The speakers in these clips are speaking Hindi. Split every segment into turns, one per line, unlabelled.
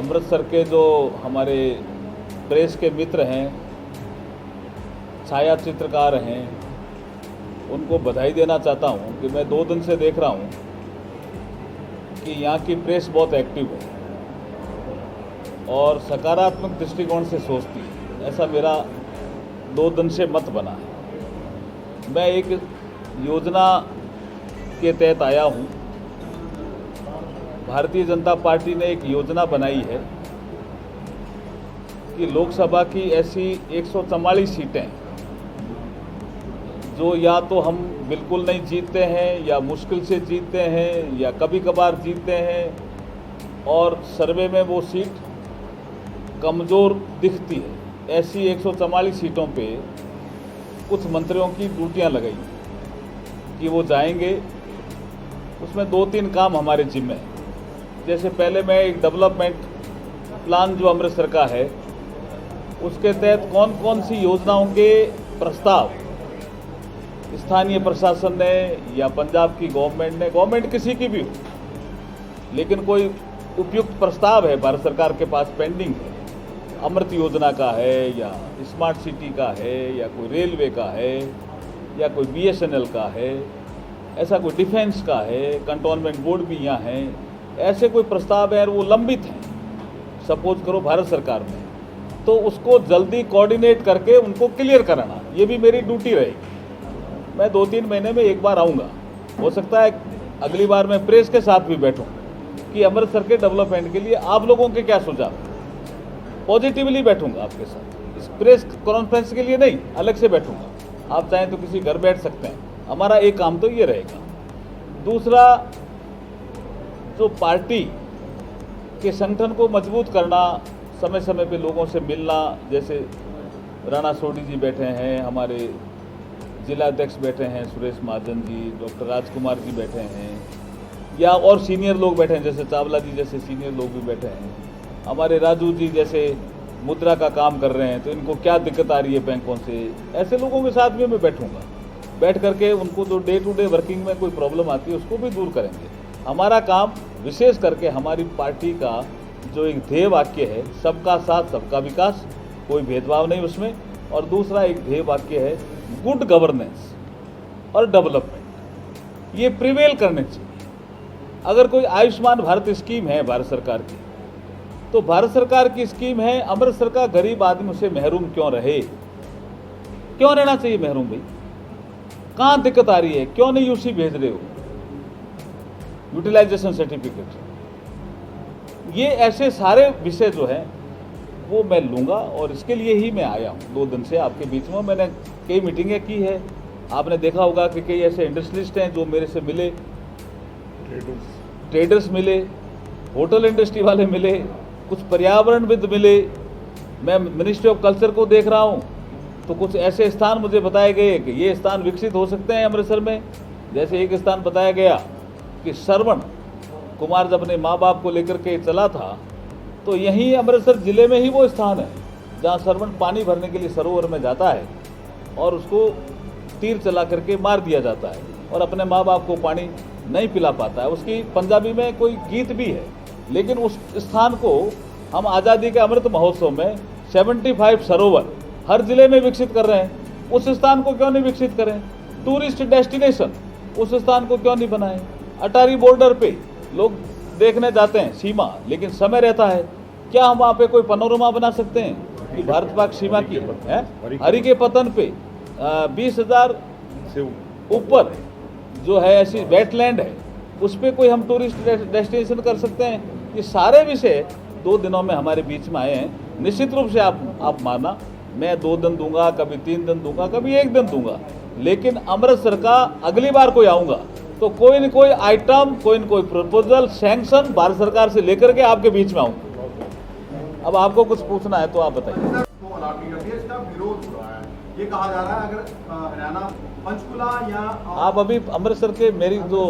अमृतसर के जो हमारे प्रेस के मित्र हैं, छाया चित्रकार हैं, उनको बधाई देना चाहता हूं कि मैं 2 दिन से देख रहा हूं कि यहाँ की प्रेस बहुत एक्टिव है और सकारात्मक दृष्टिकोण से सोचती है। ऐसा मेरा 2 दिन से मत बना है। मैं एक योजना के तहत आया हूँ। भारतीय जनता पार्टी ने एक योजना बनाई है कि लोकसभा की ऐसी 144 सीटें जो या तो हम बिल्कुल नहीं जीतते हैं या मुश्किल से जीतते हैं या कभी कभार जीतते हैं और सर्वे में वो सीट कमज़ोर दिखती है, ऐसी 144 सीटों पे कुछ मंत्रियों की ड्यूटियां लगाई कि वो जाएंगे। उसमें 2-3 काम हमारे जिम्मे हैं। जैसे पहले मैं एक डेवलपमेंट प्लान जो अमृतसर का है उसके तहत कौन कौन सी योजनाओं के प्रस्ताव स्थानीय प्रशासन ने या पंजाब की गवर्नमेंट किसी की भी हो, लेकिन कोई उपयुक्त प्रस्ताव है भारत सरकार के पास पेंडिंग है, अमृत योजना का है या स्मार्ट सिटी का है या कोई रेलवे का है या कोई BSNL का है, ऐसा कोई डिफेंस का है, कंटोनमेंट बोर्ड भी यहाँ है, ऐसे कोई प्रस्ताव है और वो लंबित हैं, सपोज करो भारत सरकार में, तो उसको जल्दी कोऑर्डिनेट करके उनको क्लियर कराना, ये भी मेरी ड्यूटी रहेगी। मैं 2-3 महीने में एक बार आऊँगा। हो सकता है अगली बार मैं प्रेस के साथ भी बैठूँ कि अमृतसर के डेवलपमेंट के लिए आप लोगों के क्या सुझाव, पॉजिटिवली बैठूंगा आपके साथ। इस प्रेस कॉन्फ्रेंस के लिए नहीं, अलग से बैठूंगा। आप चाहें तो किसी घर बैठ सकते हैं। हमारा एक काम तो ये रहेगा। दूसरा, जो पार्टी के संगठन को मजबूत करना, समय समय पे लोगों से मिलना, जैसे राणा सोढी जी बैठे हैं, हमारे जिला अध्यक्ष बैठे हैं सुरेश महाजन जी, डॉक्टर राजकुमार जी बैठे हैं, या और सीनियर लोग बैठे हैं जैसे चावला जी जैसे सीनियर लोग भी बैठे हैं, हमारे राजू जी जैसे मुद्रा का काम कर रहे हैं, तो इनको क्या दिक्कत आ रही है बैंकों से, ऐसे लोगों के साथ भी मैं बैठूंगा। बैठ करके उनको जो डे टू डे वर्किंग में कोई प्रॉब्लम आती है उसको भी दूर करेंगे। हमारा काम विशेष करके हमारी पार्टी का जो एक ध्येय वाक्य है, सबका साथ सबका विकास, कोई भेदभाव नहीं उसमें, और दूसरा एक ध्येय वाक्य है गुड गवर्नेंस और डेवलपमेंट, ये प्रिवेल करने चाहिए। अगर कोई आयुष्मान भारत स्कीम है भारत सरकार की, तो भारत सरकार की स्कीम है, अमृतसर का गरीब आदमी उसे महरूम क्यों रहे? क्यों रहना चाहिए महरूम भाई? कहाँ दिक्कत आ रही है? क्यों नहीं यूसी भेज रहे हो यूटिलाइजेशन सर्टिफिकेट? ये ऐसे सारे विषय जो हैं वो मैं लूँगा और इसके लिए ही मैं आया हूँ 2 दिन से आपके बीच में। मैंने कई मीटिंगें की है, आपने देखा होगा कि कई ऐसे इंडस्ट्रियलिस्ट हैं जो मेरे से मिले, ट्रेडर्स मिले, होटल इंडस्ट्री वाले मिले, कुछ पर्यावरणविद मिले। मैं मिनिस्ट्री ऑफ कल्चर को देख रहा हूँ, तो कुछ ऐसे स्थान मुझे बताए गए कि ये स्थान विकसित हो सकते हैं अमृतसर में। जैसे एक स्थान बताया गया कि श्रवण कुमार जब अपने माँ बाप को लेकर के चला था, तो यहीं अमृतसर ज़िले में ही वो स्थान है जहाँ श्रवण पानी भरने के लिए सरोवर में जाता है और उसको तीर चला करके मार दिया जाता है और अपने माँ बाप को पानी नहीं पिला पाता है। उसकी पंजाबी में कोई गीत भी है, लेकिन उस स्थान को हम आज़ादी के अमृत महोत्सव में 75 सरोवर हर जिले में विकसित कर रहे हैं। उस स्थान को क्यों नहीं विकसित करें? टूरिस्ट डेस्टिनेशन उस स्थान को क्यों नहीं बनाएं? अटारी बॉर्डर पे लोग देखने जाते हैं सीमा, लेकिन समय रहता है, क्या हम वहाँ पे कोई पनोरमा बना सकते हैं कि भारत पाक सीमा की है? हरि के पतन पे 20,000 से ऊपर जो है ऐसी वेटलैंड है, उस पर कोई हम टूरिस्ट डेस्टिनेशन कर सकते हैं? ये सारे विषय 2 दिनों में हमारे बीच में आए हैं। निश्चित रूप से आप मानना, मैं 2 दिन दूंगा, कभी 3 दिन दूंगा, कभी 1 दिन दूंगा, लेकिन अमृतसर का अगली बार कोई आऊँगा तो कोई न कोई आइटम, कोई न कोई प्रपोजल, सैंक्शन भारत सरकार से लेकर के आपके बीच में आऊँगा। अब आपको कुछ पूछना है तो आप बताइए।
इसका विरोध हो रहा है, ये कहा जा रहा है अगर हरियाणा पंचकुला या
आप अभी अमृतसर के मेरी जो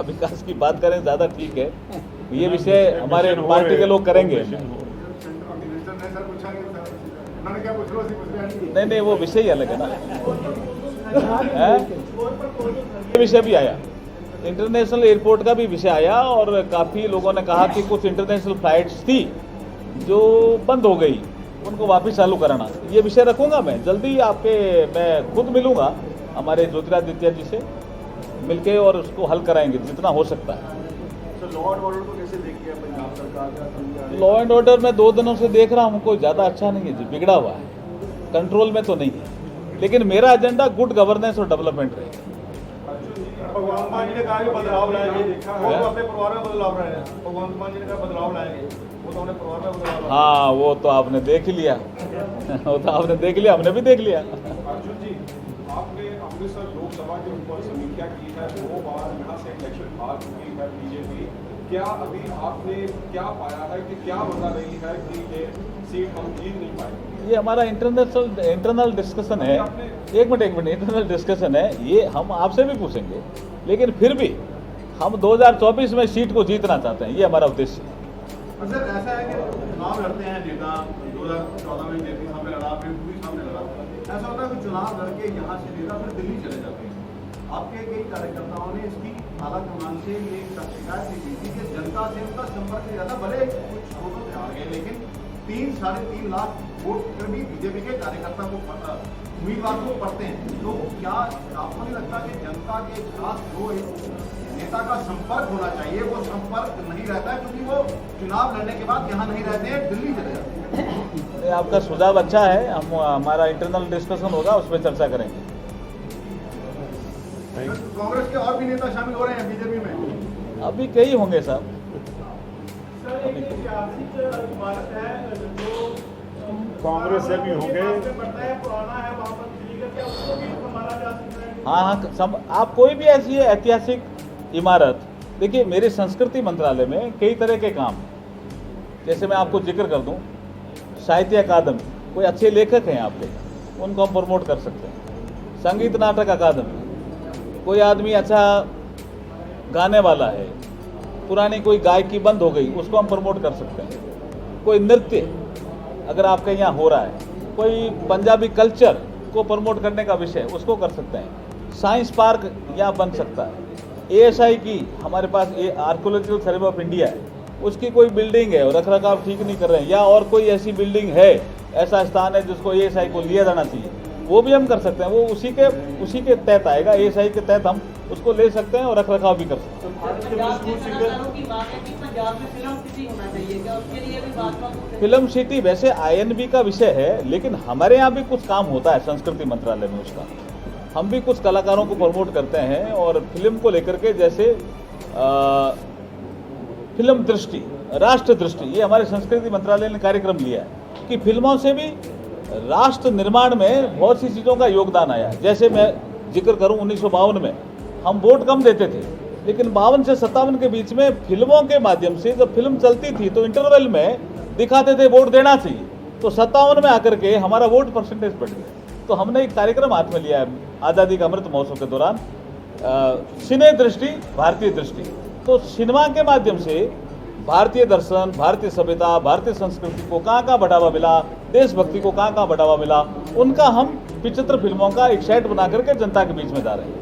विकास की बात करें ज़्यादा ठीक है, ये विषय हमारे पार्टी के लोग करेंगे। नहीं, वो विषय ही अलग है ना, विषय भी आया, इंटरनेशनल एयरपोर्ट का भी विषय आया और काफ़ी लोगों ने कहा कि कुछ इंटरनेशनल फ्लाइट्स थी जो बंद हो गई उनको वापस चालू कराना, ये विषय रखूंगा मैं। जल्दी मैं खुद मिलूंगा हमारे ज्योतिरादित्य जी से मिलके और उसको हल कराएंगे जितना हो सकता है।
लॉ एंड ऑर्डर को कैसे देखिए पंजाब सरकार का?
लॉ एंड ऑर्डर मैं 2 दिनों से देख रहा हूँ, कोई ज़्यादा अच्छा नहीं है जी, बिगड़ा हुआ है, कंट्रोल में तो नहीं है। लेकिन मेरा एजेंडा गुड गवर्नेंस और डेवलपमेंट रहेगा।
भगवंत मान जी ने कहा कि बदलाव लाएंगे, वो तो अपने परिवार में बदलाव लाए हैं। भगवंत मान जी ने कहा बदलाव लाएंगे, वो तो अपने परिवार में बदलाव लाए।
हाँ, वो तो आपने देख ही लिया वो तो आपने देख लिया, हमने भी देख लिया।
अर्जुन जी, आपने अमृतसर लोकसभा के ऊपर समीक्षा की है, 2 बार यहाँ से इलेक्शन हार चुकी है बीजेपी। क्या अभी आपने क्या पाया है कि क्या बता रही है कि ये सीट हम जीत नहीं पाएंगे?
ये हमारा इंटरनल डिस्कशन है। एक मिनट, इंटरनल डिस्कशन है, ये हम आपसे भी पूछेंगे। लेकिन फिर भी हम 2024 में सीट को जीतना चाहते हैं, ये हमारा उद्देश्य है।
सर ऐसा है कि चुनाव लड़ते हैं नेता, 2014 में जेपी सामने लड़ा, फिर पूरी सामने लड़ा। ऐसा होता है कि चुनाव लड़के यहाँ से नेता फिर दिल्ली चले जाते हैं। आपके कई कार्यकर्ताओं ने इसकी आला कमान से ये शिकायत की थी कि जनता से उनका संपर्क नहीं रहता, भले कुछ वोटों से हार गए, लेकिन 3-3.5 लाख वोट फिर भी बीजेपी के कार्यकर्ता को उम्मीदवार को पड़ते हैं। तो क्या आपको नहीं लगता कि जनता के साथ जो नेता का संपर्क होना चाहिए वो संपर्क नहीं रहता है, क्योंकि वो चुनाव लड़ने के बाद यहाँ नहीं रहते हैं, दिल्ली चले जाते हैं?
आपका सुझाव अच्छा है, हमारा इंटरनल डिस्कशन होगा, उस पर चर्चा करेंगे।
कांग्रेस के और भी नेता शामिल हो रहे हैं बीजेपी में?
अभी कई होंगे साहब।
सर, एक ऐतिहासिक इमारत है जो
कांग्रेस से भी होंगे,
पड़ता है, पुराना है, वहाँ पर दिल्ली का, क्या उसको भी संभाला जा सकता है?
हाँ, आप कोई भी ऐसी है ऐतिहासिक इमारत, देखिए मेरे संस्कृति मंत्रालय में कई तरह के काम, जैसे मैं आपको जिक्र कर दूं, साहित्य अकादमी, कोई अच्छे लेखक हैं आप लेखक, उनको हम प्रमोट कर सकते हैं। संगीत नाटक अकादमी, कोई आदमी अच्छा गाने वाला है, पुरानी कोई गायकी बंद हो गई, उसको हम प्रमोट कर सकते हैं। कोई नृत्य अगर आपके यहाँ हो रहा है, कोई पंजाबी कल्चर को प्रमोट करने का विषय, उसको कर सकते हैं। साइंस पार्क यहाँ बन सकता है। ASI की हमारे पास आर्कोलॉजिकल सर्वे ऑफ इंडिया है, उसकी कोई बिल्डिंग है और रखरखाव ठीक नहीं कर रहे हैं, या और कोई ऐसी बिल्डिंग है, ऐसा स्थान है जिसको ASI को लिया जाना चाहिए, वो भी हम कर सकते हैं। वो उसी के तहत आएगा, ASI के तहत हम उसको ले सकते हैं और रखरखाव भी कर सकते हैं। फिल्म सिटी वैसे INB का विषय है, लेकिन हमारे यहाँ भी कुछ काम होता है संस्कृति मंत्रालय में, उसका हम भी कुछ कलाकारों को प्रमोट करते हैं। और फिल्म को लेकर के जैसे फिल्म दृष्टि, राष्ट्र दृष्टि, ये हमारे संस्कृति मंत्रालय ने कार्यक्रम लिया है कि फिल्मों से भी राष्ट्र निर्माण में बहुत सी चीज़ों का योगदान आया। जैसे मैं जिक्र करूं, 1952 में हम वोट कम देते थे, लेकिन 52 से 57 के बीच में फिल्मों के माध्यम से जब फिल्म चलती थी तो इंटरवल में दिखाते थे वोट देना चाहिए, तो 57 में आकर के हमारा वोट परसेंटेज बढ़ गया। तो हमने एक कार्यक्रम हाथ में लिया है आज़ादी का अमृत महोत्सव के दौरान, सिने दृष्टि भारतीय दृष्टि। तो सिनेमा के माध्यम से भारतीय दर्शन, भारतीय सभ्यता, भारतीय संस्कृति को कहाँ बढ़ावा मिला, देशभक्ति को कहाँ बढ़ावा मिला, उनका हम 75 फिल्मों का एक सेट बना करके जनता के बीच में जा रहे हैं।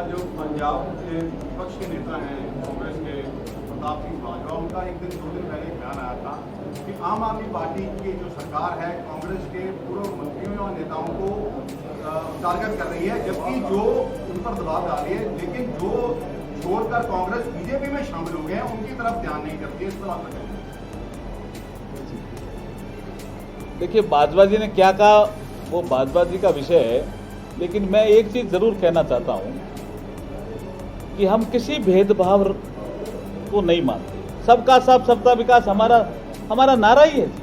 जो पंजाब के विपक्ष के नेता हैं कांग्रेस के, प्रताप सिंह बाजवा, उनका एक दिन 2 दिन पहले एक बयान आया था कि आम आदमी पार्टी की जो सरकार है कांग्रेस के पूर्व मंत्रियों और नेताओं को टारगेट कर रही है, जबकि जो उन पर दबाव डाल रही है, लेकिन जो छोड़कर कांग्रेस बीजेपी में शामिल हो गए हैं उनकी तरफ ध्यान नहीं करती है। इस पर आप
देखिए, बाजवा जी ने क्या कहा वो बाजवा जी का विषय है, लेकिन मैं एक चीज़ ज़रूर कहना चाहता हूँ कि हम किसी भेदभाव को नहीं मानते। सबका साथ सबका विकास हमारा नारा ही है जी,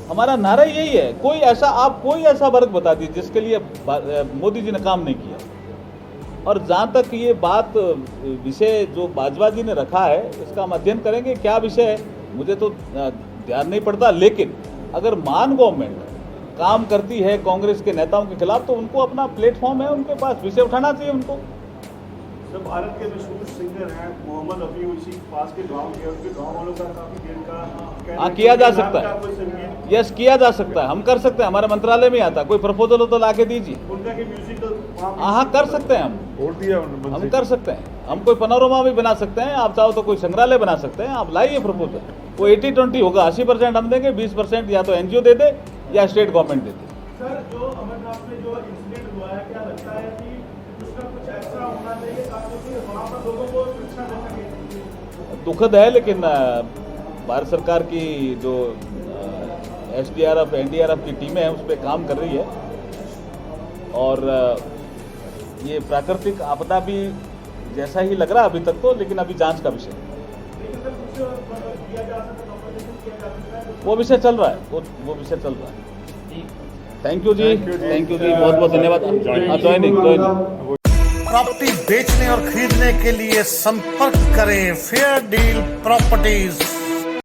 हमारा नारा यही है। कोई ऐसा वर्ग बता दीजिए जिसके लिए मोदी जी ने काम नहीं किया। और जहाँ तक ये बात विषय जो बाजवा जी ने रखा है, इसका हम अध्ययन करेंगे क्या विषय है, मुझे तो ध्यान नहीं पड़ता। लेकिन अगर मान गवर्नमेंट काम करती है कांग्रेस के नेताओं के खिलाफ, तो उनको अपना प्लेटफॉर्म है, उनके पास विषय उठाना चाहिए उनको।
जब भारत के मशहूर सिंगर हैं मोहम्मद रफ़ी उसी पास के गांव के, उनके गांव वालों का काफी देर का
हाँ, किया जा सकता है।
कोई संगीत
यस, किया जा सकता है, हम कर सकते हैं, हमारे मंत्रालय में आता, कोई प्रपोजल हो तो ला के दीजिए।
उनका की म्यूजिकल
हाँ, कर सकते हैं हम कर सकते हैं, हम कोई पनोरमा भी बना सकते हैं, आप चाहो तो कोई संग्रहालय बना सकते हैं, आप लाइए प्रपोजल। वो 80-20 होगा, 80% हम देंगे, 20% या तो एनजीओ दे दे या स्टेट गवर्नमेंट दे दे।
सर, जो अमरनाथ में जो इंसिडेंट हुआ है, क्या लगता है कि उसका कुछ ऐसा होना चाहिए ताकि वहाँ पर लोगों को शिक्षा दे सके?
दुखद है, लेकिन भारत सरकार की जो SDRF NDRF की टीमें हैं उस पर काम कर रही है, और ये प्राकृतिक आपदा भी जैसा ही लग रहा है अभी तक तो, लेकिन अभी जांच का विषय है।
लेकिन सर कुछ किया जा सकता है, कंपनसेशन किया जा सकता है?
वो विषय चल रहा है, वो विषय चल रहा है। थैंक यू जी, बहुत बहुत धन्यवाद। ज्वाइनिंग
प्रॉपर्टी बेचने और खरीदने के लिए संपर्क करें फेयर डील प्रॉपर्टीज।